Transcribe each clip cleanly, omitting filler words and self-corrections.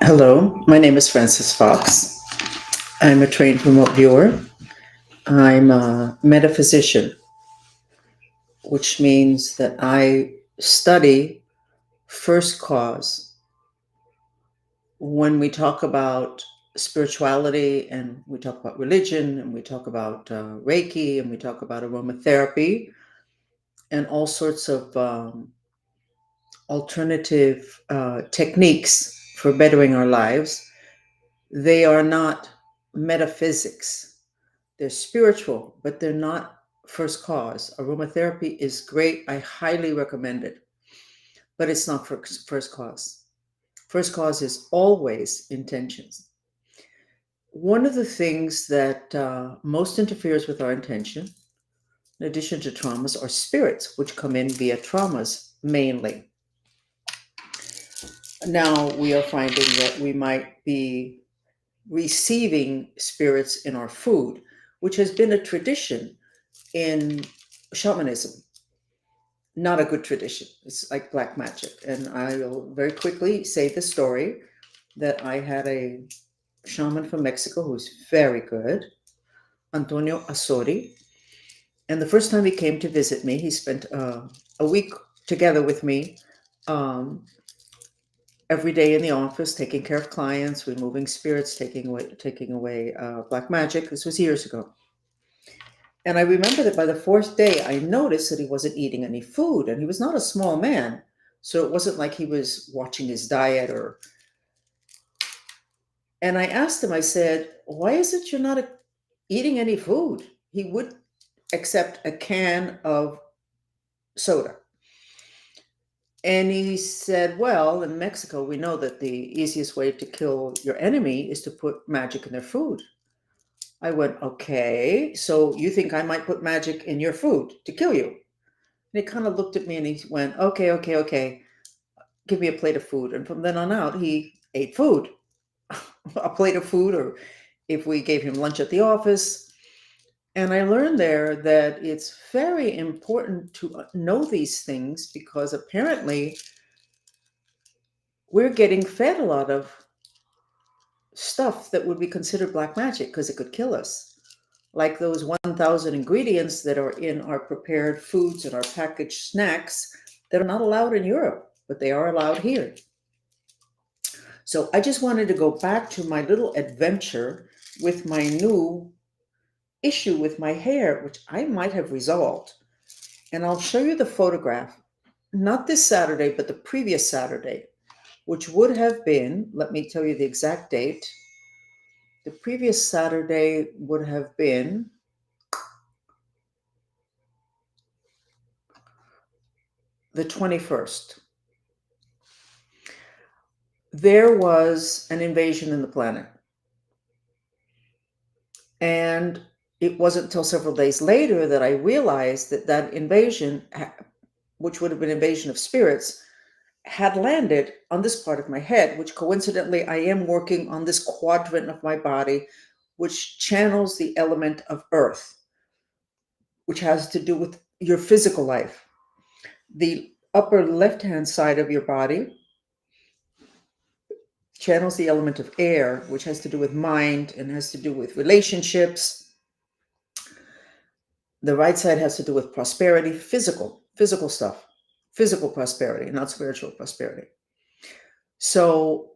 Hello, my name is Francis Fox. I'm a trained remote viewer. I'm a metaphysician, which means that I study first cause. When we talk about spirituality and we talk about religion and we talk about Reiki and we talk about aromatherapy and all sorts of alternative techniques for bettering our lives, they are not metaphysics. They're spiritual, but they're not first cause. Aromatherapy is great. I highly recommend it, but it's not first cause. First cause is always intentions. One of the things that most interferes with our intention, in addition to traumas, are spirits, which come in via traumas mainly. Now we are finding that we might be receiving spirits in our food, which has been a tradition in shamanism. Not a good tradition. It's like black magic. And I will very quickly say the story that I had a shaman from Mexico who's very good, Antonio Asori. And the first time he came to visit me, he spent a week together with me, um, every day in the office, taking care of clients, removing spirits, taking away black magic. This was years ago. And I remember that by the fourth day, I noticed that he wasn't eating any food, and he was not a small man. So it wasn't like he was watching his diet or. And I asked him, I said, why is it you're not eating any food? He would accept a can of soda. And he said, well, in Mexico, we know that the easiest way to kill your enemy is to put magic in their food. I went, okay, so you think I might put magic in your food to kill you? And he kind of looked at me and he went, okay, okay, okay, give me a plate of food. And from then on out, he ate food, a plate of food, or if we gave him lunch at the office. And I learned there that it's very important to know these things because apparently we're getting fed a lot of stuff that would be considered black magic because it could kill us. Like those 1,000 ingredients that are in our prepared foods and our packaged snacks that are not allowed in Europe, but they are allowed here. So I just wanted to go back to my little adventure with my new issue with my hair, which I might have resolved. And I'll show you the photograph, not this Saturday, but the previous Saturday, which would have been, let me tell you the exact date. The previous Saturday would have been the 21st. There was an invasion in the planet. And it wasn't until several days later that I realized that that invasion, which would have been invasion of spirits, had landed on this part of my head, which coincidentally I am working on this quadrant of my body, which channels the element of earth, which has to do with your physical life. The upper left-hand side of your body channels the element of air, which has to do with mind and has to do with relationships. The right side has to do with prosperity, physical stuff, physical prosperity, not spiritual prosperity. So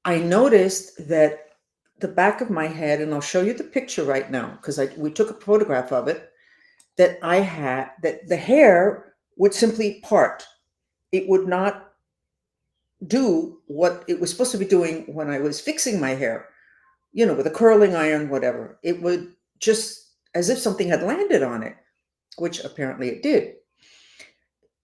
I noticed that the back of my head, and I'll show you the picture right now because we took a photograph of it, that I had, that the hair would simply part. It would not do what it was supposed to be doing when I was fixing my hair, with a curling iron, whatever. It would just as if something had landed on it, which apparently it did.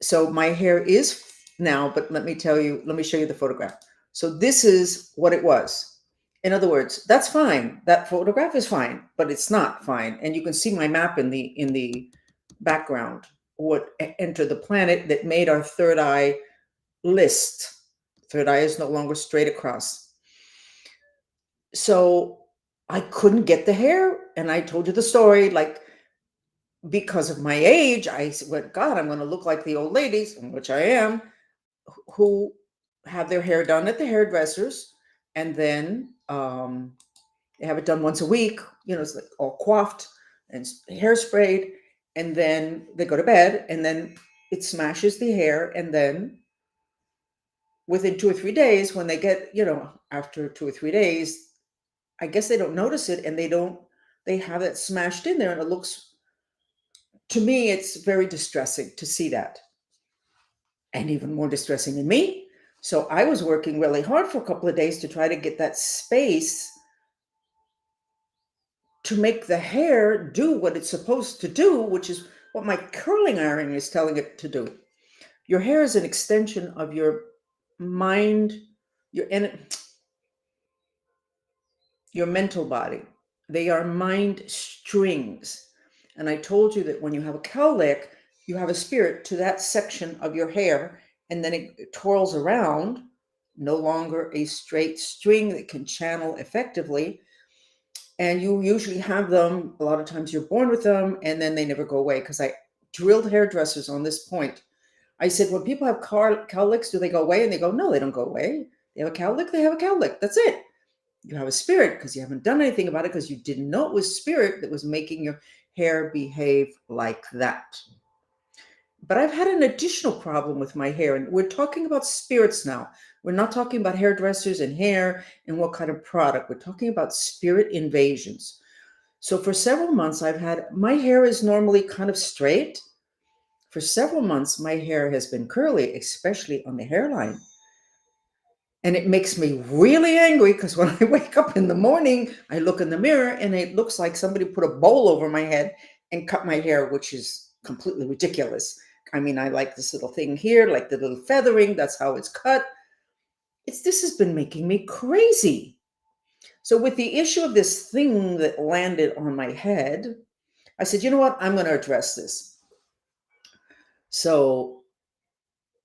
So my hair is now, but let me show you the photograph. So this is what it was. In other words, that's fine. That photograph is fine, but it's not fine. And you can see my map in the background, what entered the planet that made our third eye list. Third eye is no longer straight across. So I couldn't get the hair. And I told you the story, like, because of my age, I went, God, I'm going to look like the old ladies, which I am, who have their hair done at the hairdressers. and then they have it done once a week. It's like all coiffed and hairsprayed, and then they go to bed, and then it smashes the hair, and then within 2 or 3 days, when they get, after 2 or 3 days, I guess they don't notice it, and they have it smashed in there, and it looks, to me, it's very distressing to see that, and even more distressing in me. So I was working really hard for a couple of days to try to get that space to make the hair do what it's supposed to do, which is what my curling iron is telling it to do. Your hair is an extension of your mind, your mental body. They are mind strings. And I told you that when you have a cowlick, you have a spirit to that section of your hair, and then it twirls around, no longer a straight string that can channel effectively. And you usually have them, a lot of times you're born with them, and then they never go away, because I drilled hairdressers on this point. I said, when people have cowlicks, do they go away? And they go, no, they don't go away. They have a cowlick, they have a cowlick. That's it. You have a spirit because you haven't done anything about it, because you didn't know it was spirit that was making your hair behave like that. But I've had an additional problem with my hair, and we're talking about spirits now. We're not talking about hairdressers and hair and what kind of product. We're talking about spirit invasions. So for several months, my hair is normally kind of straight. For several months, my hair has been curly, especially on the hairline. And it makes me really angry, because when I wake up in the morning, I look in the mirror and it looks like somebody put a bowl over my head and cut my hair, which is completely ridiculous. I mean, I like this little thing here, like the little feathering. That's how it's cut. This has been making me crazy. So with the issue of this thing that landed on my head, I said, you know what? I'm going to address this. So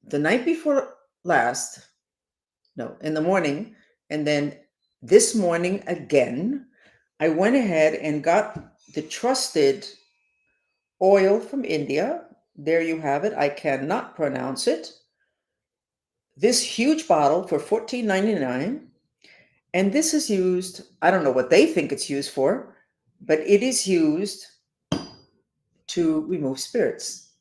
the night before last, no, in the morning, and then this morning again, I went ahead and got the trusted oil from India. There you have it. I cannot pronounce it. This huge bottle for $14.99. And this is used, I don't know what they think it's used for, but it is used to remove spirits.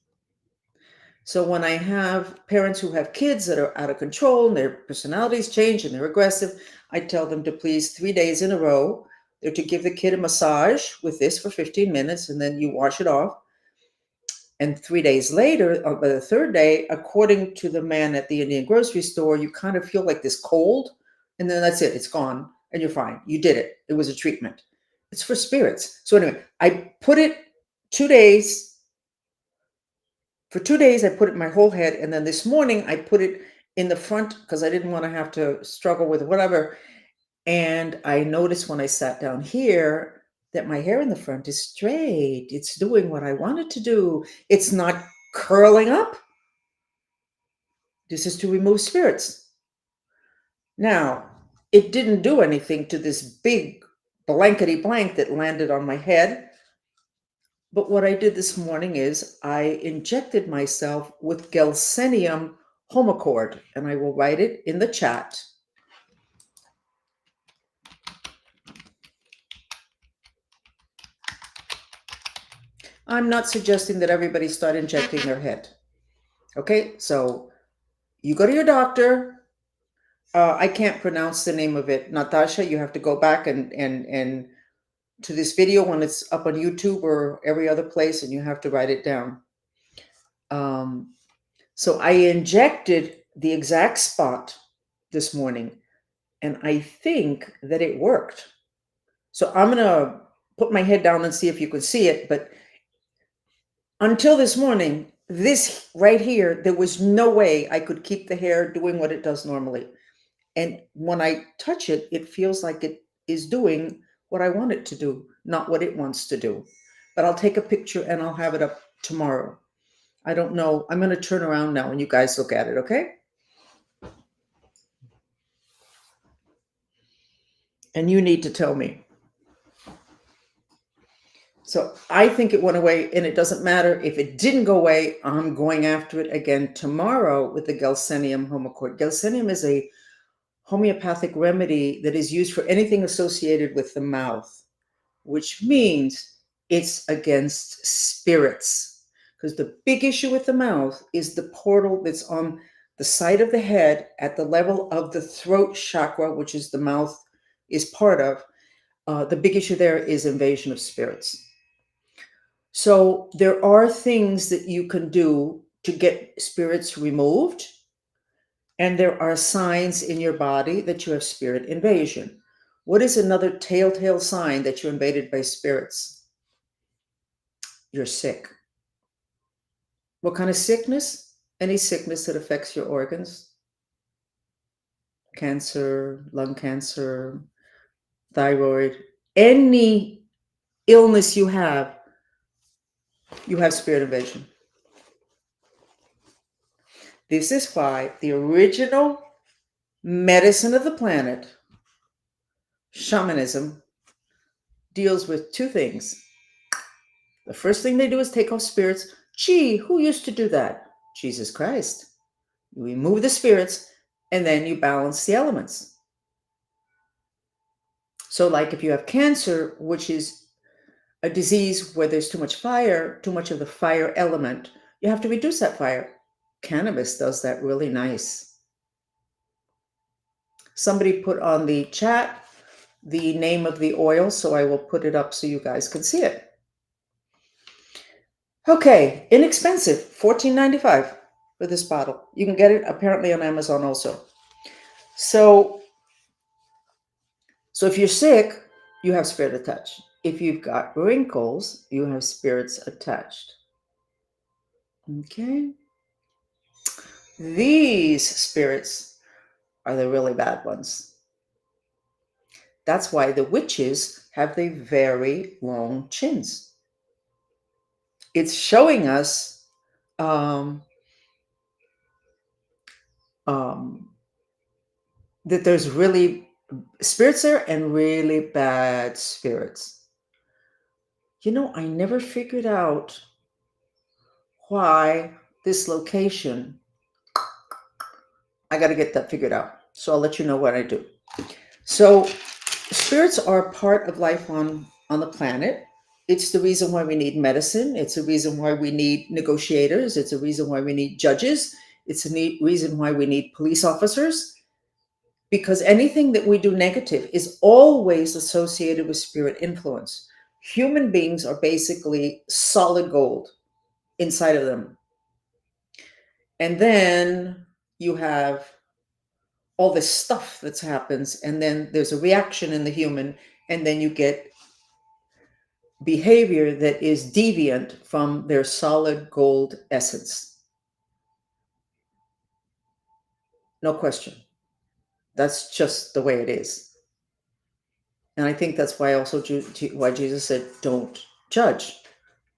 So when I have parents who have kids that are out of control and their personalities change and they're aggressive, I tell them to please 3 days in a row, they're to give the kid a massage with this for 15 minutes, and then you wash it off. And 3 days later, by the third day, according to the man at the Indian grocery store, you kind of feel like this cold, and then that's it. It's gone, and you're fine. You did it. It was a treatment. It's for spirits. So anyway, I put it 2 days. For 2 days, I put it in my whole head, and then this morning, I put it in the front because I didn't want to have to struggle with whatever. And I noticed when I sat down here that my hair in the front is straight. It's doing what I want it to do. It's not curling up. This is to remove spirits. Now, it didn't do anything to this big blankety blank that landed on my head. But what I did this morning is I injected myself with Gelsenium Homocord, and I will write it in the chat. I'm not suggesting that everybody start injecting their head. Okay, so you go to your doctor. I can't pronounce the name of it. Natasha, you have to go back and to this video when it's up on YouTube or every other place, and you have to write it down. So I injected the exact spot this morning, and I think that it worked. So I'm going to put my head down and see if you can see it. But until this morning, this right here, there was no way I could keep the hair doing what it does normally. And when I touch it, it feels like it is doing what I want it to do, not what it wants to do. But I'll take a picture and I'll have it up tomorrow. I don't know. I'm going to turn around now and you guys look at it, okay? And you need to tell me. So I think it went away, and it doesn't matter if it didn't go away. I'm going after it again tomorrow with the Gelsenium Homocord. Gelsenium is a homeopathic remedy that is used for anything associated with the mouth, which means it's against spirits. Because the big issue with the mouth is the portal that's on the side of the head at the level of the throat chakra, which is the mouth is part of. The big issue there is invasion of spirits. So there are things that you can do to get spirits removed. And there are signs in your body that you have spirit invasion. What is another telltale sign that you're invaded by spirits? You're sick. What kind of sickness? Any sickness that affects your organs. Cancer, lung cancer, thyroid, any illness you have spirit invasion. This is why the original medicine of the planet, shamanism, deals with two things. The first thing they do is take off spirits. Gee, who used to do that? Jesus Christ. You remove the spirits and then you balance the elements. So like if you have cancer, which is a disease where there's too much fire, too much of the fire element, you have to reduce that fire. Cannabis does that really nice. Somebody put on the chat the name of the oil, so I will put it up so you guys can see it. Okay, inexpensive, $14.95 for this bottle. You can get it apparently on Amazon also. So if you're sick, you have spirit attached. If you've got wrinkles, you have spirits attached. Okay. These spirits are the really bad ones. That's why the witches have the very long chins. It's showing us that there's really spirits there and really bad spirits. You know, I never figured out why this location, I got to get that figured out. So I'll let you know what I do. So spirits are part of life on the planet. It's the reason why we need medicine. It's a reason why we need negotiators. It's a reason why we need judges. It's a reason why we need police officers. Because anything that we do negative is always associated with spirit influence. Human beings are basically solid gold inside of them. And then you have all this stuff that happens, and then there's a reaction in the human, and then you get behavior that is deviant from their solid gold essence. No question. That's just the way it is. And I think that's why also why Jesus said, don't judge.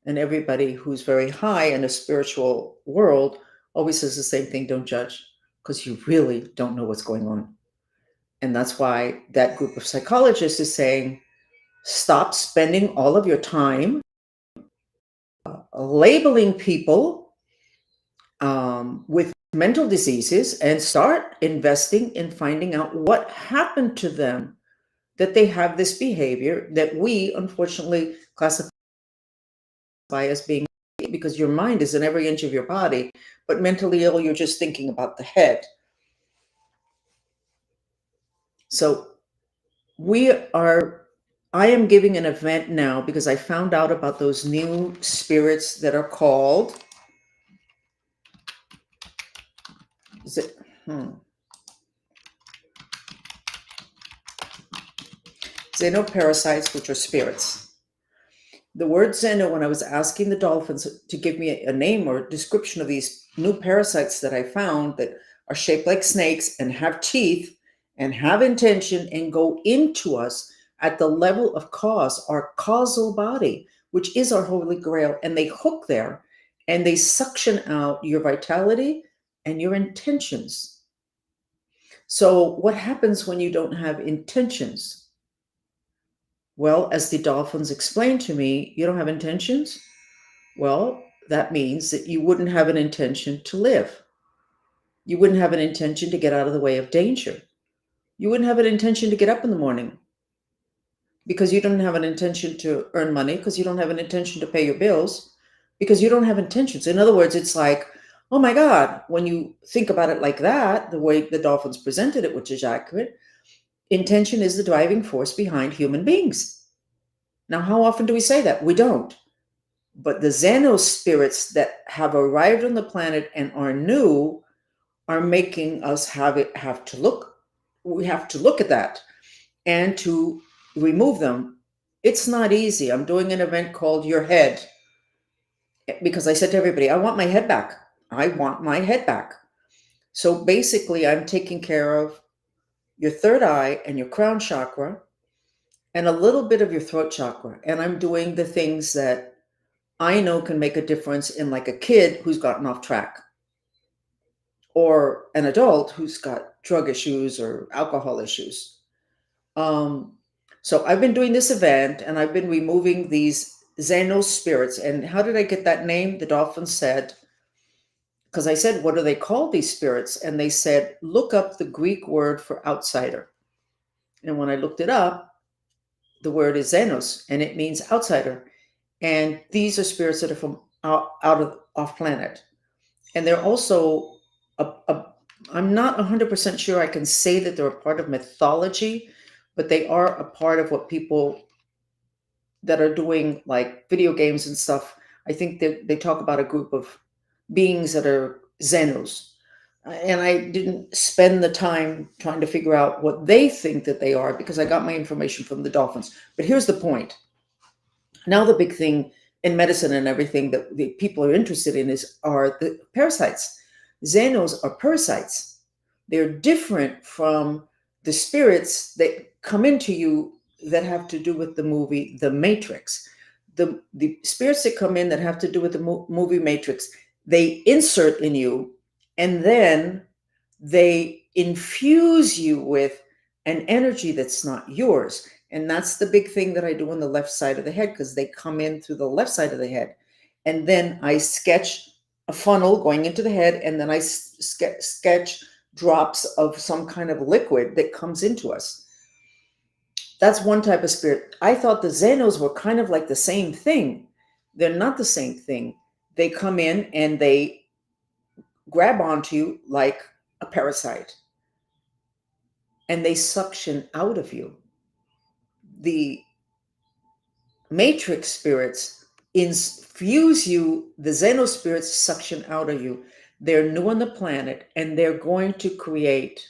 And everybody who's very high in a spiritual world always says the same thing, don't judge, because you really don't know what's going on. And that's why that group of psychologists is saying, stop spending all of your time labeling people with mental diseases and start investing in finding out what happened to them that they have this behavior that we unfortunately classify as being, because your mind is in every inch of your body, but mentally ill, you're just thinking about the head. So I am giving an event now because I found out about those new spirits that are called, xenoparasites, which are spirits. The word xeno, when I was asking the dolphins to give me a name or a description of these new parasites that I found that are shaped like snakes and have teeth and have intention and go into us at the level of cause, our causal body, which is our holy grail, and they hook there and they suction out your vitality and your intentions. So what happens when you don't have intentions? Well, as the dolphins explained to me, you don't have intentions? Well, that means that you wouldn't have an intention to live. You wouldn't have an intention to get out of the way of danger. You wouldn't have an intention to get up in the morning because you don't have an intention to earn money, because you don't have an intention to pay your bills, because you don't have intentions. In other words, it's like, oh my God, when you think about it like that, the way the dolphins presented it, which is accurate, intention is the driving force behind human beings. Now, how often do we say that? We don't. But the Xenos spirits that have arrived on the planet and are new are making us have to look. We have to look at that and to remove them. It's not easy. I'm doing an event called Your Head because I said to everybody, I want my head back. I want my head back. So basically, I'm taking care of your third eye and your crown chakra and a little bit of your throat chakra. And I'm doing the things that I know can make a difference in, like, a kid who's gotten off track or an adult who's got drug issues or alcohol issues. Um, so I've been doing this event and I've been removing these Xenos spirits. And how did I get that name? The dolphins said, because I said, what do they call these spirits? And they said, look up the Greek word for outsider. And when I looked it up, the word is Xenos and it means outsider. And these are spirits that are from out of off planet. And they're also I'm not 100% sure I can say that they're a part of mythology, but they are a part of what people that are doing like video games and stuff. I think that they talk about a group of beings that are Xenos. And I didn't spend the time trying to figure out what they think that they are because I got my information from the dolphins. But here's the point. Now the big thing in medicine and everything that the people are interested in are the parasites. Xenos are parasites. They're different from the spirits that come into you that have to do with the movie The Matrix. The spirits that come in that have to do with the movie Matrix, they insert in you and then they infuse you with an energy that's not yours. And that's the big thing that I do on the left side of the head because they come in through the left side of the head. And then I sketch a funnel going into the head, and then I sketch drops of some kind of liquid that comes into us. That's one type of spirit. I thought the Xenos were kind of like the same thing. They're not the same thing. They come in and they grab onto you like a parasite, and they suction out of you. The matrix spirits infuse you, the Xeno spirits suction out of you. They're new on the planet, and they're going to create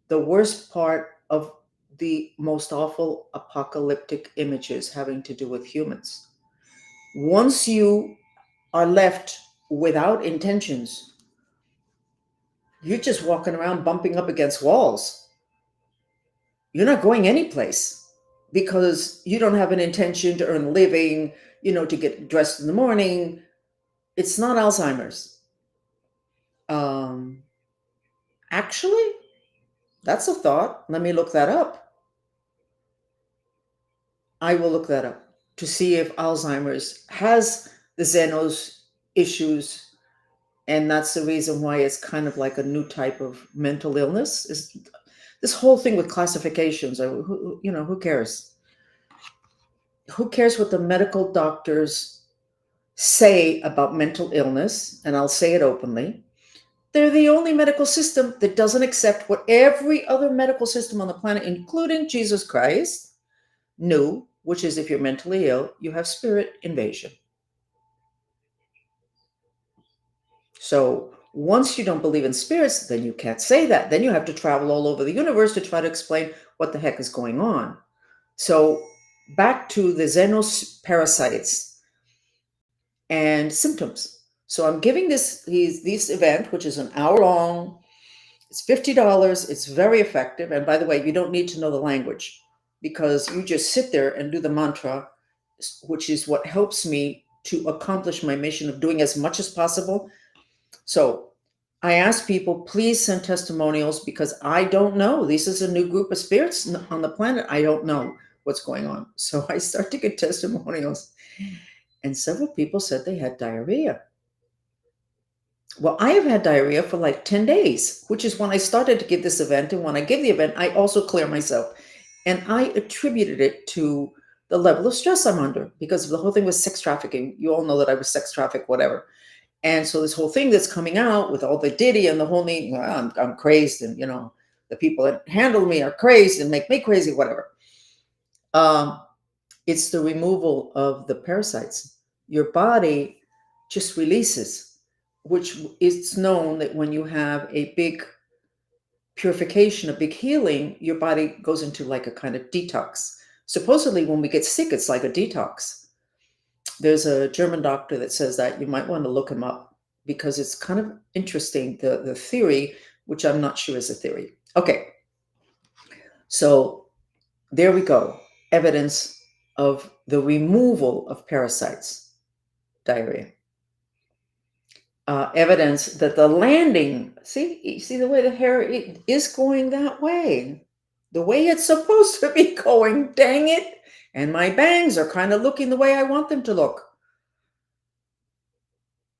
the worst part of the most awful apocalyptic images having to do with humans. Once you are left without intentions, you're just walking around bumping up against walls. You're not going anyplace because you don't have an intention to earn a living, to get dressed in the morning. It's not Alzheimer's. Actually, that's a thought. Let me look that up. I will look that up to see if Alzheimer's has the Xenos issues, and that's the reason why it's kind of like a new type of mental illness. Is this whole thing with classifications? Who cares? Who cares what the medical doctors say about mental illness? And I'll say it openly. They're the only medical system that doesn't accept what every other medical system on the planet, including Jesus Christ, knew, which is if you're mentally ill, you have spirit invasion. So once you don't believe in spirits, then you can't say that. Then you have to travel all over the universe to try to explain what the heck is going on. So back to the Xenos parasites and symptoms. So I'm giving this event, which is an hour long. It's $50. It's very effective. And by the way, you don't need to know the language because you just sit there and do the mantra, which is what helps me to accomplish my mission of doing as much as possible. So I ask people, please send testimonials because I don't know. This is a new group of spirits on the planet. I don't know what's going on. So I start to get testimonials. And several people said they had diarrhea. Well, I have had diarrhea for like 10 days, which is when I started to give this event. And when I give the event, I also clear myself. And I attributed it to the level of stress I'm under because the whole thing was sex trafficking. You all know that I was sex trafficked, whatever. And so this whole thing that's coming out with all the Diddy and the whole thing, well, I'm crazed, and the people that handle me are crazed and make me crazy, whatever. Um, it's the removal of the parasites. Your body just releases, which it's known that when you have a big purification, a big healing, your body goes into like a kind of detox. Supposedly, when we get sick, it's like a detox. There's a German doctor that says that. You might want to look him up because it's kind of interesting, the theory, which I'm not sure is a theory. Okay, so there we go. Evidence of the removal of parasites, diarrhea. Evidence that the landing, you see the way the hair is going that way, the way it's supposed to be going, dang it. And my bangs are kind of looking the way I want them to look.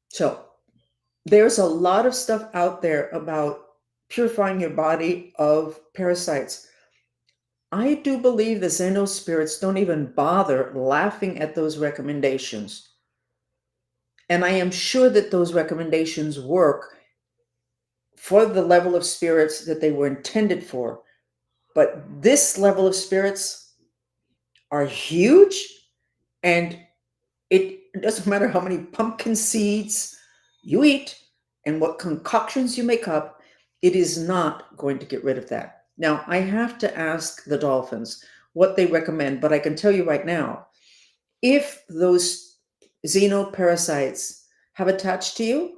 So there's a lot of stuff out there about purifying your body of parasites. I do believe the Xeno spirits don't even bother laughing at those recommendations. And I am sure that those recommendations work for the level of spirits that they were intended for. But this level of spirits are huge, and it doesn't matter how many pumpkin seeds you eat and what concoctions you make up, it is not going to get rid of that. Now, I have to ask the dolphins what they recommend, but I can tell you right now, if those xenoparasites have attached to you,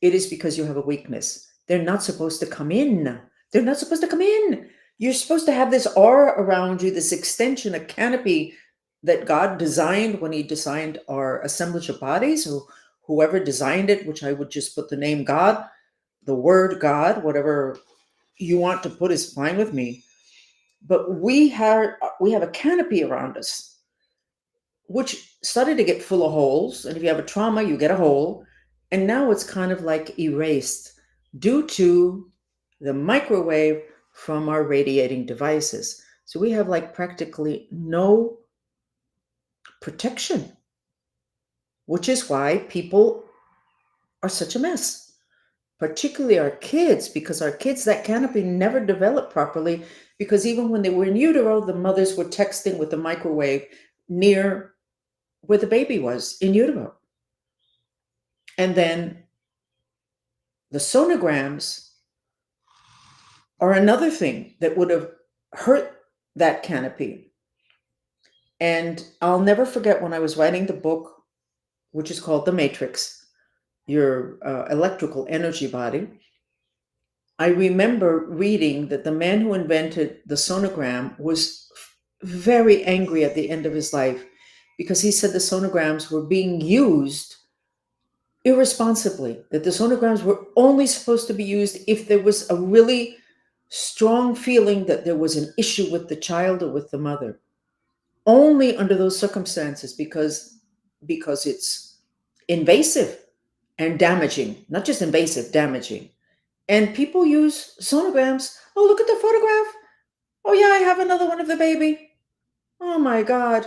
it is because you have a weakness. They're not supposed to come in. They're not supposed to come in. You're supposed to have this aura around you, this extension, a canopy that God designed when He designed our assemblage of bodies, or whoever designed it, which I would just put the name God, the word God, whatever you want to put is fine with me. But we have a canopy around us, which started to get full of holes. And if you have a trauma, you get a hole. And now it's kind of like erased due to the microwave from our radiating devices. So we have like practically no protection, which is why people are such a mess, particularly our kids, because our kids, that canopy never developed properly, because even when they were in utero, the mothers were texting with the microwave near where the baby was in utero. And then the sonograms are another thing that would have hurt that canopy. And I'll never forget when I was writing the book, which is called The Matrix, Your Electrical Energy Body. I remember reading that the man who invented the sonogram was very angry at the end of his life because he said the sonograms were being used irresponsibly, that the sonograms were only supposed to be used if there was a really strong feeling that there was an issue with the child or with the mother. Only under those circumstances, because it's invasive and damaging, not just invasive, damaging. And people use sonograms. Oh, look at the photograph. Oh, yeah, I have another one of the baby. Oh, my God.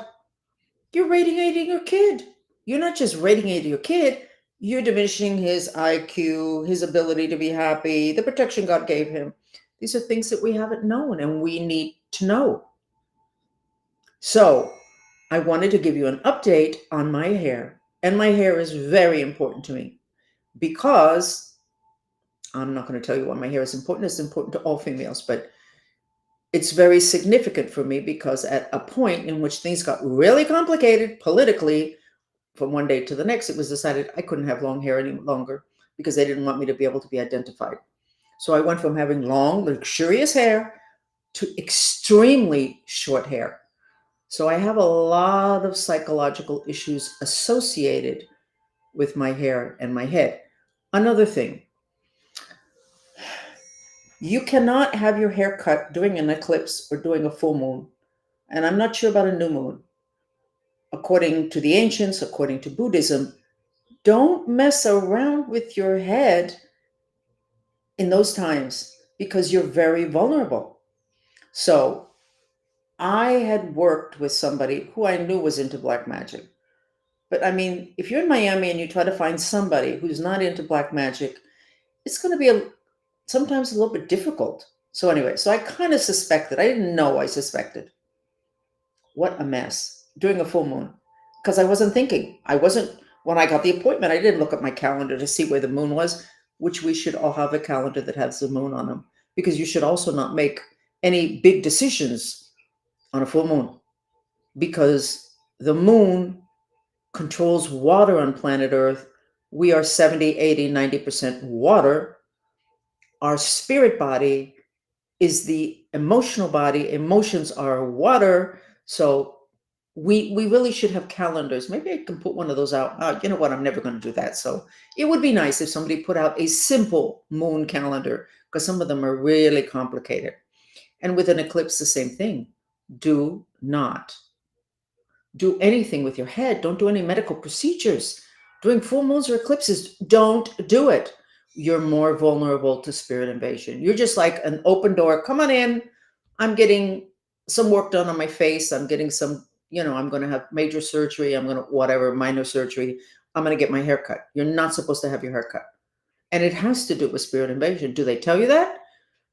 You're radiating your kid. You're not just radiating your kid, you're diminishing his IQ, his ability to be happy, the protection God gave him. These are things that we haven't known and we need to know. So I wanted to give you an update on my hair. And my hair is very important to me because I'm not going to tell you why my hair is important. It's important to all females, but it's very significant for me because at a point in which things got really complicated politically, from one day to the next, it was decided I couldn't have long hair any longer because they didn't want me to be able to be identified. So I went from having long, luxurious hair to extremely short hair. So I have a lot of psychological issues associated with my hair and my head. Another thing, you cannot have your hair cut during an eclipse or during a full moon. And I'm not sure about a new moon. According to the ancients, according to Buddhism, don't mess around with your head in those times because you're very vulnerable. So I had worked with somebody who I knew was into black magic. But I mean, if you're in Miami and you try to find somebody who's not into black magic, it's going to be sometimes a little bit difficult. So anyway, so I kind of suspected. I didn't know I suspected. What a mess during a full moon. Because I wasn't thinking. When I got the appointment, I didn't look at my calendar to see where the moon was, which we should all have a calendar that has the moon on them. Because you should also not make any big decisions on a full moon. Because the moon controls water on planet Earth. We are 70, 80, 90% water. Our spirit body is the emotional body. Emotions are water. So we really should have calendars. Maybe I can put one of those out. You know what? I'm never going to do that. So it would be nice if somebody put out a simple moon calendar, because some of them are really complicated. And with an eclipse, the same thing. Do not do anything with your head. Don't do any medical procedures. During full moons or eclipses, don't do it. You're more vulnerable to spirit invasion. You're just like an open door. Come on in. I'm getting some work done on my face. I'm getting some, I'm going to have major surgery. I'm going to, whatever, minor surgery. I'm going to get my hair cut. You're not supposed to have your hair cut. And it has to do with spirit invasion. Do they tell you that?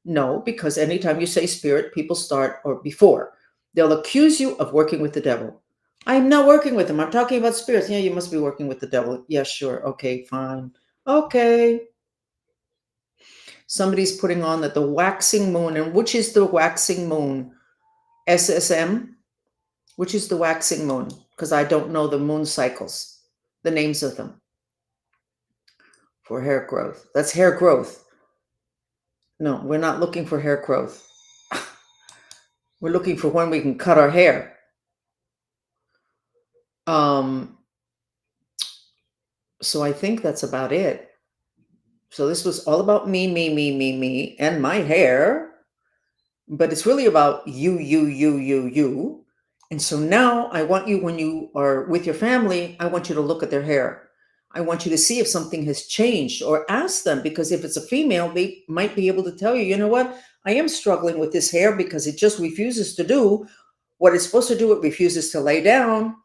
No, because anytime you say spirit, people start, or before, they'll accuse you of working with the devil. I'm not working with them. I'm talking about spirits. Yeah, you must be working with the devil. Yeah, sure. Okay, fine. Okay. Somebody's putting on that the waxing moon, and which is the waxing moon? SSM? Which is the waxing moon? Because I don't know the moon cycles, the names of them. For hair growth. That's hair growth. No, we're not looking for hair growth. We're looking for when we can cut our hair. So I think that's about it. So this was all about me, and my hair, but it's really about you. And so now I want you, when you are with your family, I want you to look at their hair. I want you to see if something has changed, or ask them, because if it's a female, they might be able to tell you, you know what, I am struggling with this hair because it just refuses to do what it's supposed to do. It refuses to lay down.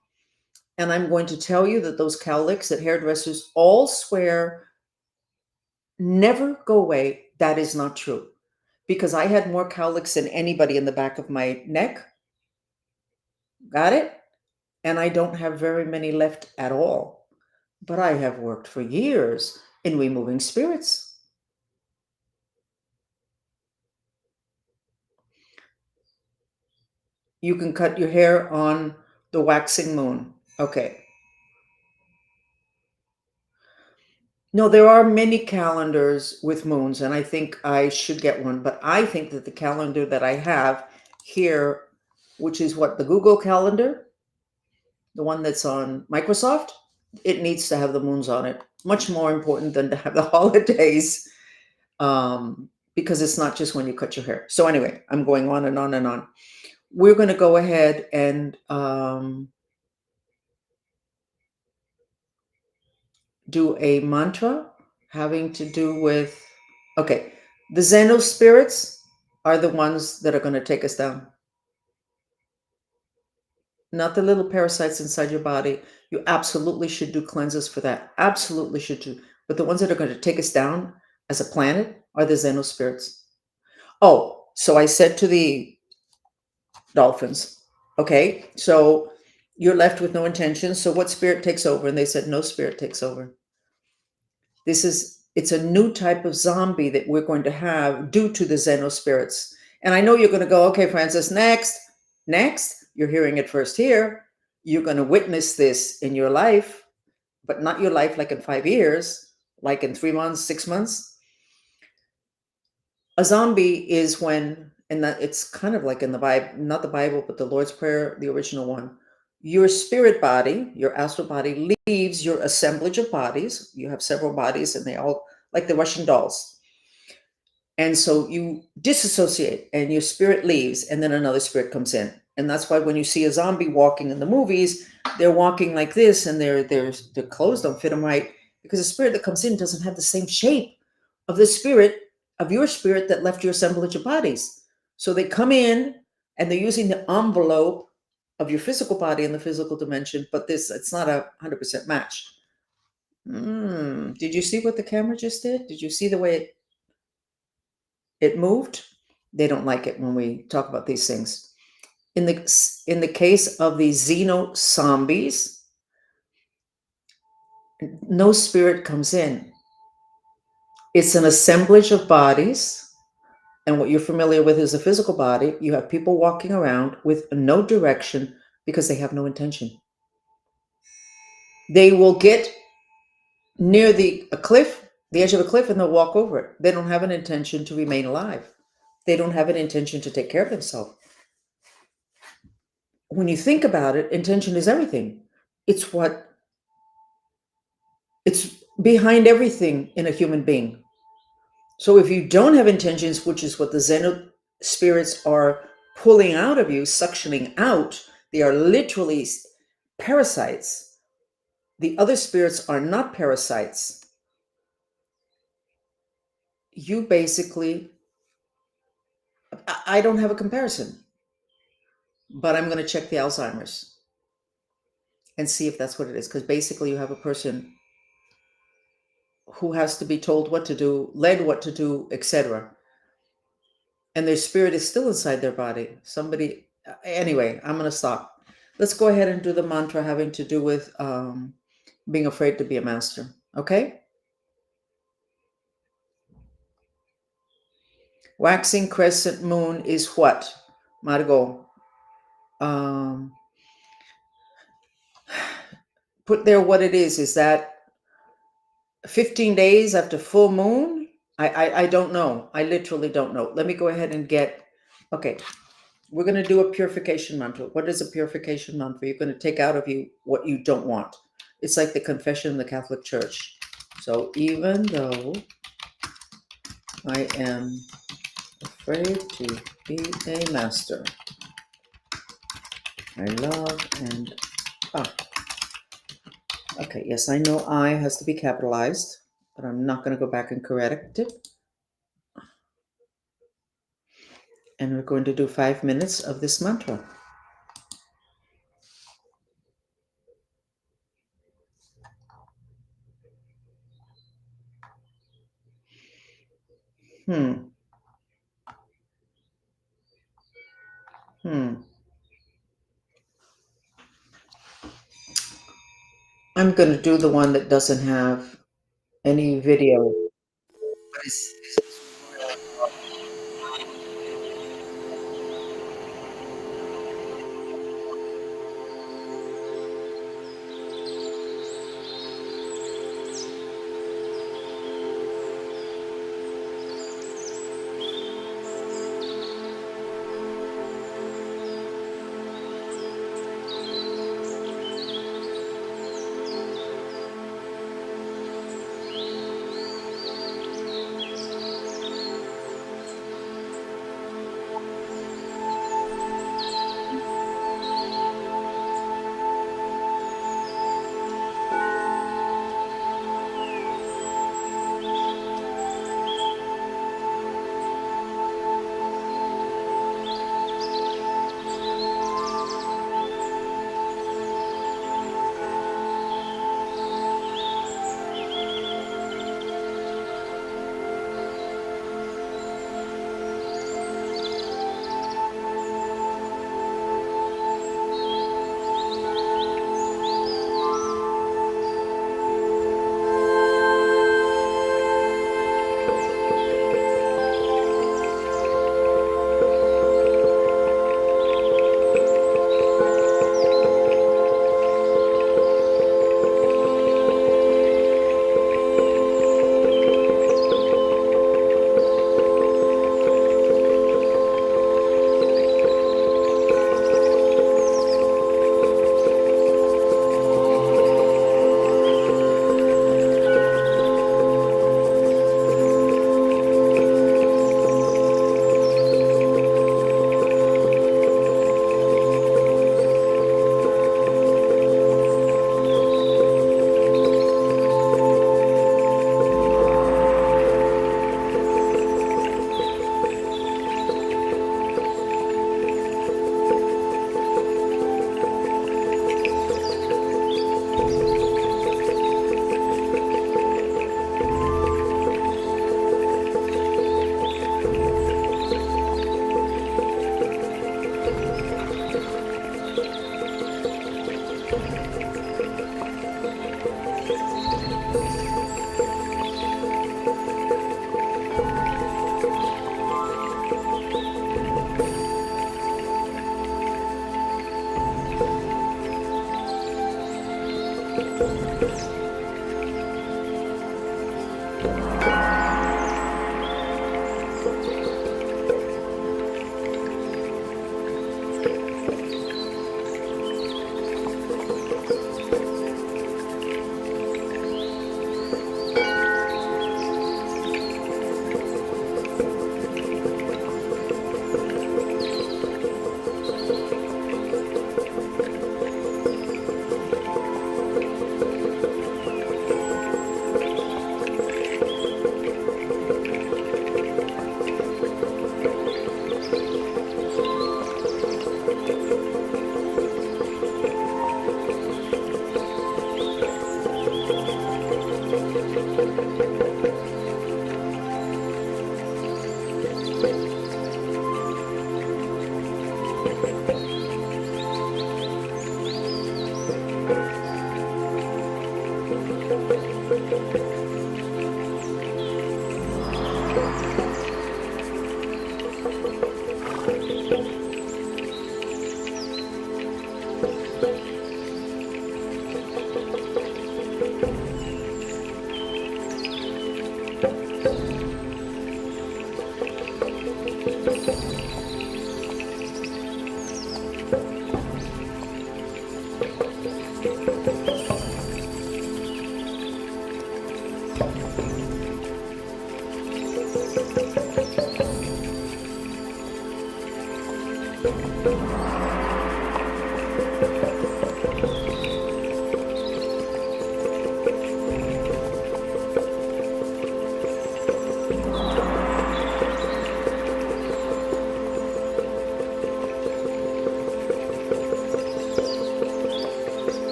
And I'm going to tell you that those cowlicks that hairdressers all swear never go away. That is not true, because I had more cowlicks than anybody in the back of my neck. Got it? And I don't have very many left at all. But I have worked for years in removing spirits. You can cut your hair on the waxing moon. Okay. No, there are many calendars with moons, and I think I should get one. But I think that the calendar that I have here, which is what, the Google Calendar, the one that's on Microsoft, it needs to have the moons on it. Much more important than to have the holidays, because it's not just when you cut your hair. So anyway, I'm going on and on and on. We're going to go ahead and do a mantra having to do with, okay, the Xenos spirits are the ones that are going to take us down. Not the little parasites inside your body. You absolutely should do cleanses for that. Absolutely should do. But the ones that are going to take us down as a planet are the Xenos spirits. Oh, so I said to the dolphins, okay, so you're left with no intention. So what spirit takes over? And they said, no spirit takes over. It's a new type of zombie that we're going to have due to the Xeno spirits. And I know you're going to go, okay, Francis, next, you're hearing it first here. You're going to witness this in your life, but not your life like in 5 years, like in 3 months, 6 months. A zombie is when, and that it's kind of like in the Bible, not the Bible, but the Lord's Prayer, the original one. Your spirit body, your astral body, leaves your assemblage of bodies. You have several bodies, and they all, like the Russian dolls. And so you disassociate, and your spirit leaves, and then another spirit comes in. And that's why when you see a zombie walking in the movies, they're walking like this, and their clothes don't fit them right. because the spirit that comes in doesn't have the same shape of the spirit of your spirit that left your assemblage of bodies. So they come in and they're using the envelope of your physical body in the physical dimension, but it's not a 100% match. Did you see what the camera just did? Did you see the way it moved? They don't like it when we talk about these things. In the case of the xenozombies, no spirit comes in. It's an assemblage of bodies. And what you're familiar with is a physical body. You have people walking around with no direction because they have no intention. They will get near the edge of a cliff, and they'll walk over it. They don't have an intention to remain alive. They don't have an intention to take care of themselves. When you think about it, intention is everything. It's behind everything in a human being. So if you don't have intentions, which is what the Xeno spirits are pulling out of you, suctioning out, they are literally parasites. The other spirits are not parasites. You basically, I don't have a comparison, but I'm going to check the Alzheimer's and see if that's what it is. Because basically you have a person who has to be told what to do, led what to do, etc. And their spirit is still inside their body. Anyway, I'm going to stop. Let's go ahead and do the mantra having to do with being afraid to be a master. Okay? Waxing crescent moon is what, Margot? Put there what it is. Is that 15 days after full moon? I don't know. I literally don't know. Let me go ahead and okay. We're going to do a purification mantra. What is a purification mantra? You're going to take out of you what you don't want. It's like the confession in the Catholic Church. So even though I am afraid to be a master, I love and okay, yes, I know I has to be capitalized, but I'm not going to go back and correct it. And we're going to do 5 minutes of this mantra. I'm going to do the one that doesn't have any video.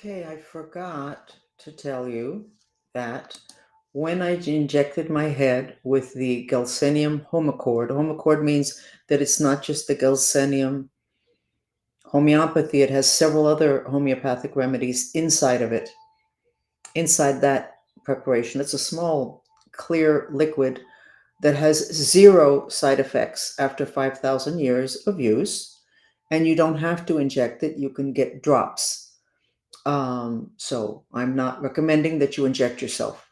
Okay, I forgot to tell you that when I injected my head with the Gelsenium Homocord means that it's not just the Gelsenium homeopathy, it has several other homeopathic remedies inside of it, inside that preparation. It's a small, clear liquid that has zero side effects after 5,000 years of use, and you don't have to inject it, you can get drops. So I'm not recommending that you inject yourself.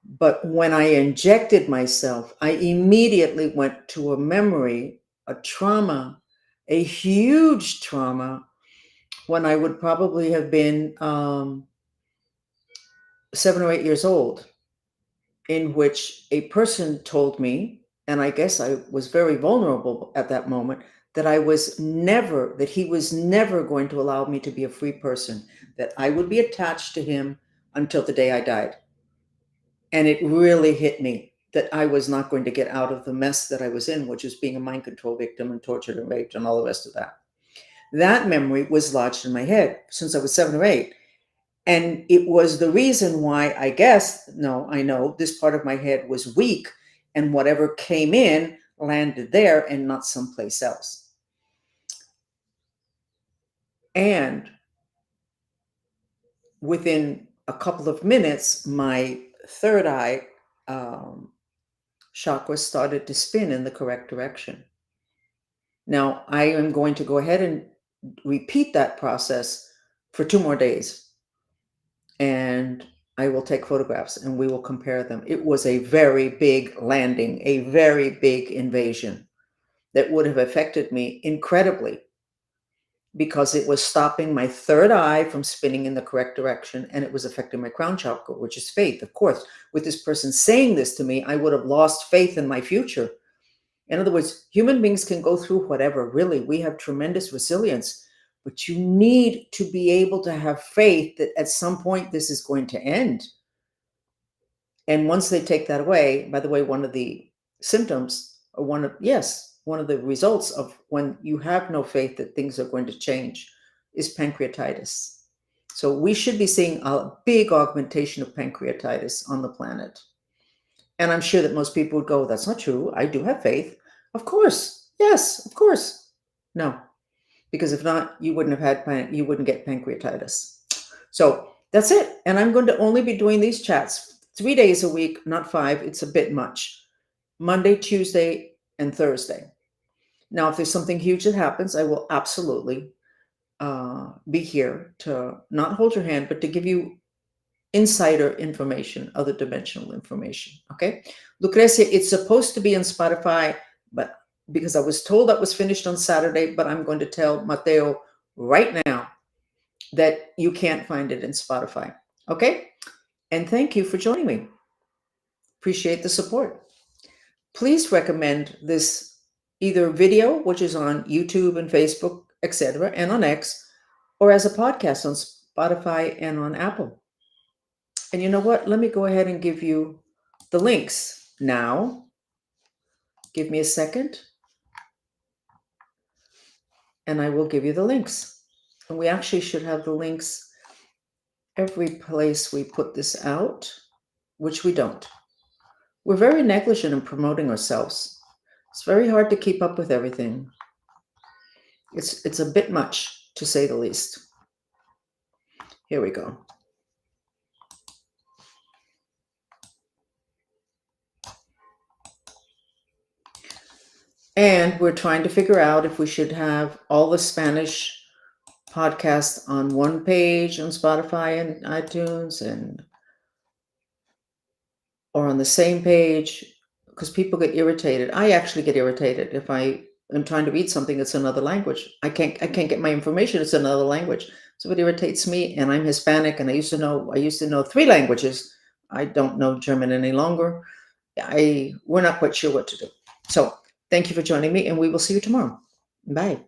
But when I injected myself, I immediately went to a memory, a trauma, a huge trauma, when I would probably have been 7 or 8 years old, in which a person told me, and I guess I was very vulnerable at that moment, that he was never going to allow me to be a free person, that I would be attached to him until the day I died. And it really hit me that I was not going to get out of the mess that I was in, which is being a mind control victim and tortured and raped and all the rest of that. That memory was lodged in my head since I was 7 or 8. And it was the reason why I know this part of my head was weak, and whatever came in landed there and not someplace else. And within a couple of minutes, my third eye chakra started to spin in the correct direction. Now, I am going to go ahead and repeat that process for 2 more days. And I will take photographs and we will compare them. It was a very big landing, a very big invasion that would have affected me incredibly, because it was stopping my third eye from spinning in the correct direction, and it was affecting my crown chakra, which is faith. Of course, with this person saying this to me, I would have lost faith in my future. In other words, human beings can go through whatever, really. We have tremendous resilience, but you need to be able to have faith that at some point this is going to end. And once they take that away, by the way, one of the symptoms, or one of the results of when you have no faith that things are going to change is pancreatitis. So we should be seeing a big augmentation of pancreatitis on the planet. And I'm sure that most people would go, that's not true. I do have faith. Of course. Yes, of course. No, because if not, you wouldn't get pancreatitis. So that's it. And I'm going to only be doing these chats 3 days a week, not 5. It's a bit much. Monday, Tuesday, and Thursday. Now, if there's something huge that happens, I will absolutely be here to not hold your hand, but to give you insider information, other dimensional information. Okay. Lucrecia, it's supposed to be on Spotify, but because I was told that was finished on Saturday, but I'm going to tell Mateo right now that you can't find it in Spotify. Okay. And thank you for joining me. Appreciate the support. Please recommend this either video, which is on YouTube and Facebook, etc., and on X, or as a podcast on Spotify and on Apple. And you know what? Let me go ahead and give you the links now. Give me a second, and I will give you the links. And we actually should have the links every place we put this out, which we don't. We're very negligent in promoting ourselves. It's very hard to keep up with everything. It's a bit much, to say the least. Here we go. And we're trying to figure out if we should have all the Spanish podcasts on one page on Spotify and iTunes, or on the same page, because people get irritated. I actually get irritated if I am trying to read something that's another language. I can't get my information. It's another language. So it irritates me. And I'm Hispanic, and I used to know 3 languages. I don't know German any longer. We're not quite sure what to do. So thank you for joining me, and we will see you tomorrow. Bye.